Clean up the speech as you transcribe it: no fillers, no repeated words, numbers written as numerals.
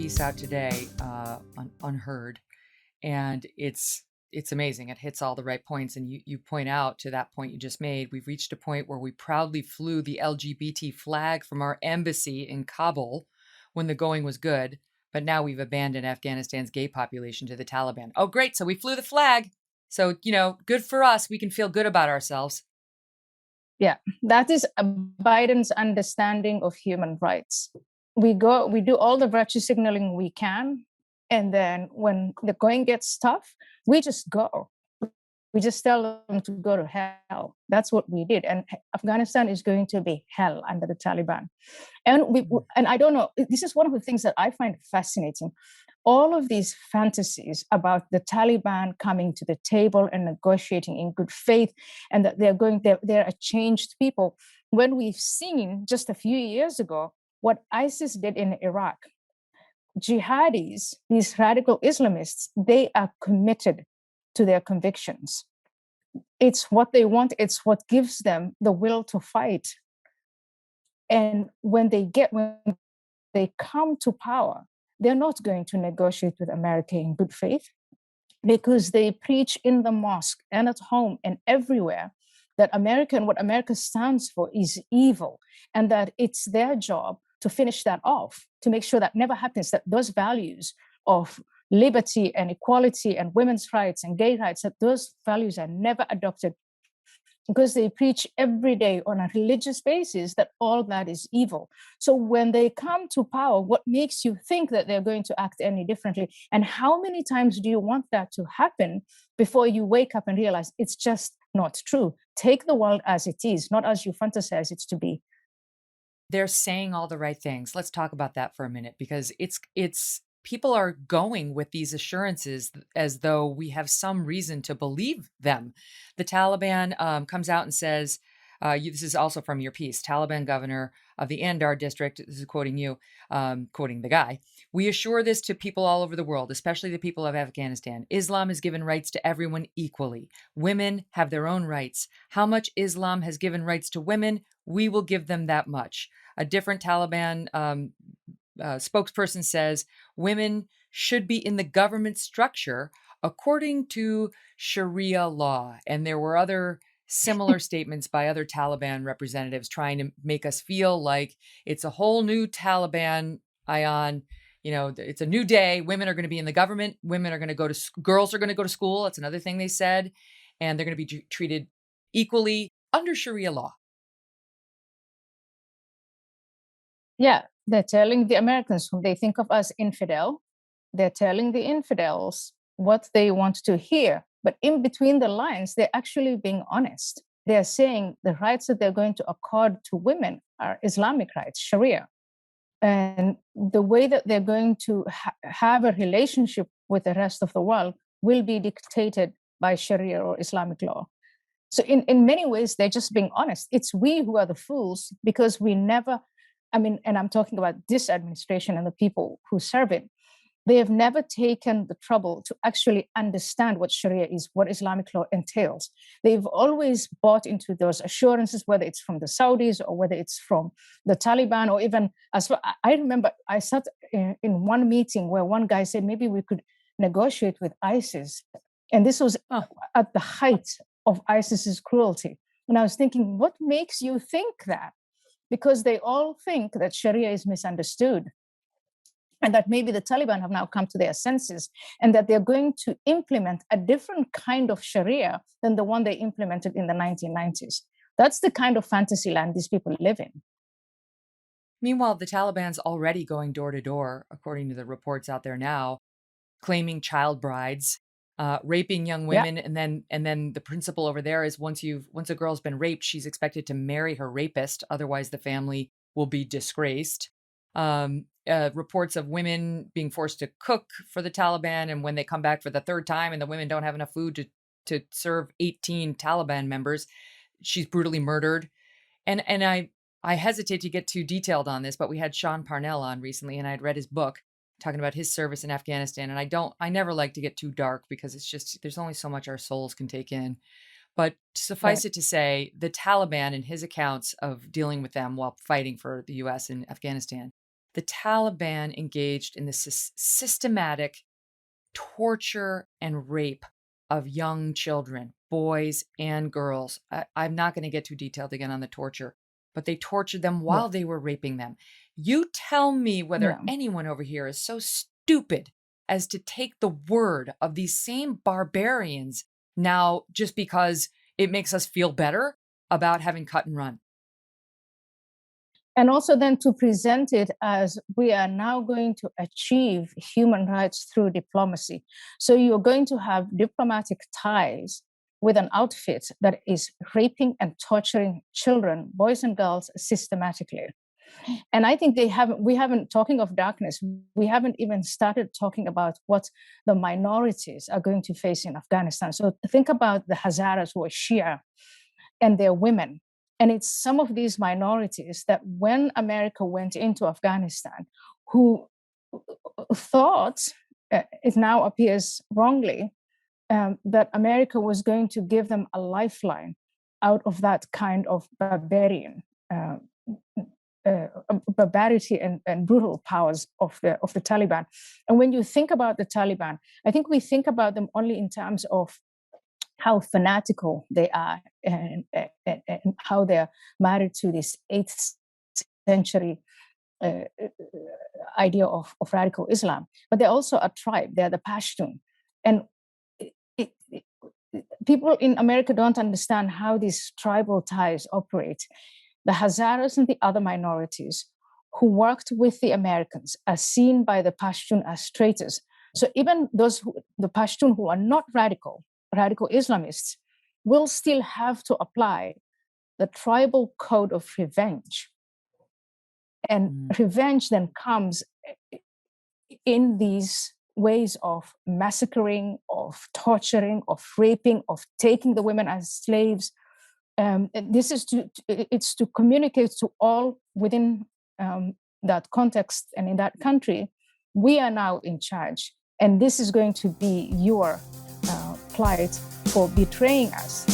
piece out today on Unheard, and it's amazing. It hits all the right points, and you point out to that point you just made. We've reached a point where we proudly flew the LGBT flag from our embassy in Kabul when the going was good, but now we've abandoned Afghanistan's gay population to the Taliban. Oh, great! So we flew the flag. So good for us. We can feel good about ourselves. Yeah, that is Biden's understanding of human rights. We do all the virtue signaling we can, and then when the going gets tough, we just go. We just tell them to go to hell. That's what we did, and Afghanistan is going to be hell under the Taliban. And I don't know. This is one of the things that I find fascinating. All of these fantasies about the Taliban coming to the table and negotiating in good faith, and that they're a changed people. When we've seen just a few years ago what ISIS did in Iraq, jihadis, these radical Islamists, they are committed to their convictions. It's what they want. It's what gives them the will to fight. And when they come to power, they're not going to negotiate with America in good faith, because they preach in the mosque and at home and everywhere that what America stands for is evil, and that it's their job to finish that off, to make sure that never happens, that those values of liberty and equality and women's rights and gay rights, that those values are never adopted, because they preach every day on a religious basis that all that is evil. So when they come to power, what makes you think that they're going to act any differently? And how many times do you want that to happen before you wake up and realize it's just not true? Take the world as it is, not as you fantasize it to be. They're saying all the right things. Let's talk about that for a minute, because it's people are going with these assurances as though we have some reason to believe them. The Taliban comes out and says, this is also from your piece, Taliban governor of the Andar district, this is quoting you, quoting the guy, "We assure this to people all over the world, especially the people of Afghanistan. Islam has given rights to everyone equally. Women have their own rights. How much Islam has given rights to women, we will give them that much." A different Taliban spokesperson says women should be in the government structure according to Sharia law. And there were other similar statements by other Taliban representatives trying to make us feel like it's a whole new Taliban, Ayaan. It's a new day. Women are going to be in the government. Women are going to girls are going to go to school. That's another thing they said. And they're going to be treated equally under Sharia law. Yeah, they're telling the Americans whom they think of as infidel, they're telling the infidels what they want to hear. But in between the lines, they're actually being honest. They're saying the rights that they're going to accord to women are Islamic rights, Sharia. And the way that they're going to have a relationship with the rest of the world will be dictated by Sharia or Islamic law. So in many ways, they're just being honest. It's we who are the fools, because we never, and I'm talking about this administration and the people who serve it, they have never taken the trouble to actually understand what Sharia is, what Islamic law entails. They've always bought into those assurances, whether it's from the Saudis or whether it's from the Taliban, or even I remember I sat in one meeting where one guy said maybe we could negotiate with ISIS. And this was at the height of ISIS's cruelty. And I was thinking, what makes you think that? Because they all think that Sharia is misunderstood, and that maybe the Taliban have now come to their senses, and that they're going to implement a different kind of Sharia than the one they implemented in the 1990s. That's the kind of fantasy land these people live in. Meanwhile, the Taliban's already going door to door, according to the reports out there now, claiming child brides, raping young women. Yeah. And then the principle over there is once a girl's been raped, she's expected to marry her rapist. Otherwise, the family will be disgraced. Reports of women being forced to cook for the Taliban. And when they come back for the third time and the women don't have enough food to serve 18 Taliban members, she's brutally murdered. And I hesitate to get too detailed on this, but we had Sean Parnell on recently, and I'd read his book talking about his service in Afghanistan. And I never like to get too dark, because it's just, there's only so much our souls can take in. But suffice it to say, the Taliban, in his accounts of dealing with them while fighting for the U.S. in Afghanistan, the Taliban engaged in the systematic torture and rape of young children, boys and girls. I'm not going to get too detailed again on the torture, but they tortured them Yeah. while they were raping them. You tell me whether Yeah. anyone over here is so stupid as to take the word of these same barbarians now just because it makes us feel better about having cut and run. And also then to present it as we are now going to achieve human rights through diplomacy. So you're going to have diplomatic ties with an outfit that is raping and torturing children, boys and girls, systematically. And I think we haven't, talking of darkness, we haven't even started talking about what the minorities are going to face in Afghanistan. So think about the Hazaras who are Shia and their women. And it's some of these minorities that when America went into Afghanistan, who thought, it now appears wrongly, that America was going to give them a lifeline out of that kind of barbarity and brutal powers of the Taliban. And when you think about the Taliban, I think we think about them only in terms of how fanatical they are and how they're married to this 8th century idea of radical Islam. But they're also a tribe, they're the Pashtun. And people in America don't understand how these tribal ties operate. The Hazaras and the other minorities who worked with the Americans are seen by the Pashtun as traitors. So even the Pashtun who are not radical Islamists, will still have to apply the tribal code of revenge. And revenge then comes in these ways of massacring, of torturing, of raping, of taking the women as slaves. This is to communicate to all within that context and in that country, we are now in charge. And this is going to be your plight for betraying us.